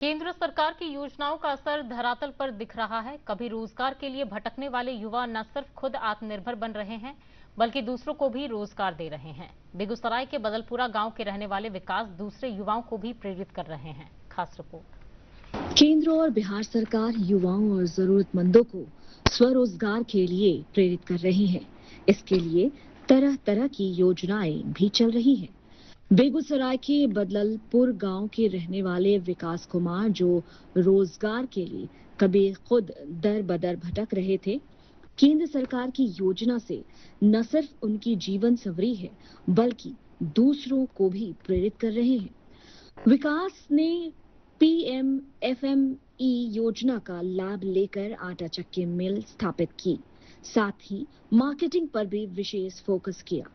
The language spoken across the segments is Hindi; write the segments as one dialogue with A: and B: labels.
A: केंद्र सरकार की योजनाओं का असर धरातल पर दिख रहा है। कभी रोजगार के लिए भटकने वाले युवा न सिर्फ खुद आत्मनिर्भर बन रहे हैं, बल्कि दूसरों को भी रोजगार दे रहे हैं। बेगूसराय के बदलपुरा गांव के रहने वाले विकास दूसरे युवाओं को भी प्रेरित कर रहे हैं। खास रिपोर्ट।
B: केंद्र और बिहार सरकार युवाओं और जरूरतमंदों को स्वरोजगार के लिए प्रेरित कर रही है। इसके लिए तरह तरह की योजनाएं भी चल रही हैं। बेगूसराय के बदलपुर गांव के रहने वाले विकास कुमार, जो रोजगार के लिए कभी खुद दर बदर भटक रहे थे, केंद्र सरकार की योजना से न सिर्फ उनकी जीवन संवरी है, बल्कि दूसरों को भी प्रेरित कर रहे हैं। विकास ने पीएमएफएमई योजना का लाभ लेकर आटा चक्की मिल स्थापित की। साथ ही मार्केटिंग पर भी विशेष फोकस किया।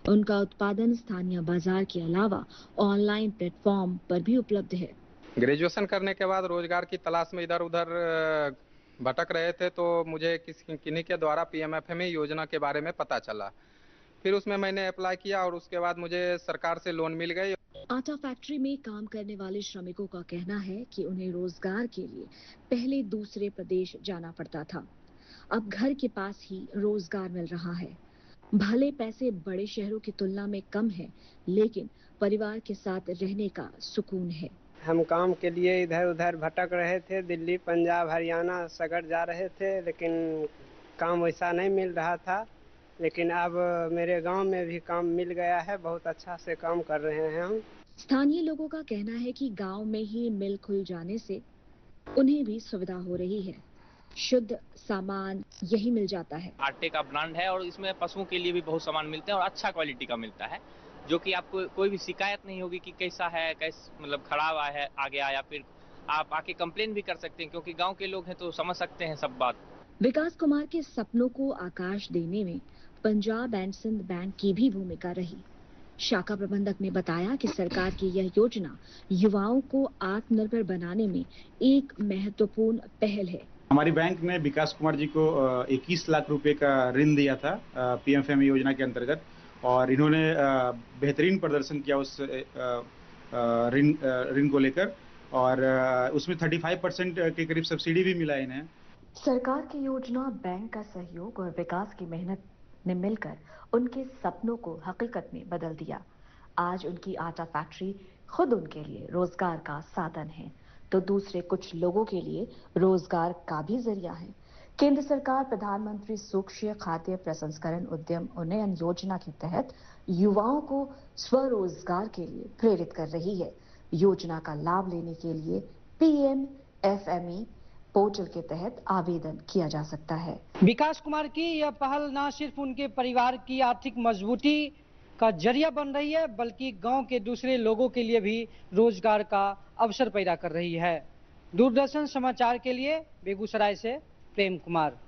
B: उनका उत्पादन स्थानीय बाजार के अलावा ऑनलाइन प्लेटफॉर्म पर भी उपलब्ध है।
C: ग्रेजुएशन करने के बाद रोजगार की तलाश में इधर उधर भटक रहे थे, तो मुझे किन्हीं के द्वारा पीएमएफएमई योजना के बारे में पता चला। फिर उसमें मैंने अप्लाई किया और उसके बाद मुझे सरकार से लोन मिल गई।
B: आटा फैक्ट्री में काम करने वाले श्रमिकों का कहना है कि उन्हें रोजगार के लिए पहले दूसरे प्रदेश जाना पड़ता था। अब घर के पास ही रोजगार मिल रहा है। भले पैसे बड़े शहरों की तुलना में कम है, लेकिन परिवार के साथ रहने का सुकून है।
D: हम काम के लिए इधर उधर भटक रहे थे, दिल्ली, पंजाब, हरियाणा सगट जा रहे थे, लेकिन काम वैसा नहीं मिल रहा था। लेकिन अब मेरे गांव में भी काम मिल गया है, बहुत अच्छा से काम कर रहे हैं हम।
B: स्थानीय लोगों का कहना है कि गांव में ही मिल खुल जाने से उन्हें भी सुविधा हो रही है। शुद्ध सामान यही मिल जाता है।
E: आटे का ब्रांड है और इसमें पशुओं के लिए भी बहुत सामान मिलते हैं और अच्छा क्वालिटी का मिलता है, जो कि आपको कोई भी शिकायत नहीं होगी कि कैसा है, मतलब खराब आया है आ गया, या फिर आप आके कंप्लेन भी कर सकते हैं, क्योंकि गांव के लोग हैं तो समझ सकते हैं सब बात।
B: विकास कुमार के सपनों को आकाश देने में पंजाब एंड सिंध बैंक की भी भूमिका रही। शाखा प्रबंधक ने बताया कि सरकार की यह योजना युवाओं को आत्मनिर्भर बनाने में एक महत्वपूर्ण पहल है।
F: हमारी बैंक ने विकास कुमार जी को 21 लाख रुपए का ऋण दिया था पीएमएफएमई योजना के अंतर्गत, और इन्होंने बेहतरीन प्रदर्शन किया उस ऋण को लेकर, और उसमें 35% के करीब सब्सिडी भी मिला इन्हें।
B: सरकार की योजना, बैंक का सहयोग और विकास की मेहनत ने मिलकर उनके सपनों को हकीकत में बदल दिया। आज उनकी आटा फैक्ट्री खुद उनके लिए रोजगार का साधन है, तो दूसरे कुछ लोगों के लिए रोजगार का भी जरिया है। केंद्र सरकार प्रधानमंत्री सूक्ष्म खाद्य प्रसंस्करण उद्यम उन्नयन योजना के तहत युवाओं को स्वरोजगार के लिए प्रेरित कर रही है। योजना का लाभ लेने के लिए पीएमएफएमई पोर्टल के तहत आवेदन किया जा सकता है।
G: विकास कुमार की यह पहल न सिर्फ उनके परिवार की आर्थिक मजबूती का जरिया बन रही है, बल्कि गांव के दूसरे लोगों के लिए भी रोजगार का अवसर पैदा कर रही है। दूरदर्शन समाचार के लिए बेगूसराय से प्रेम कुमार।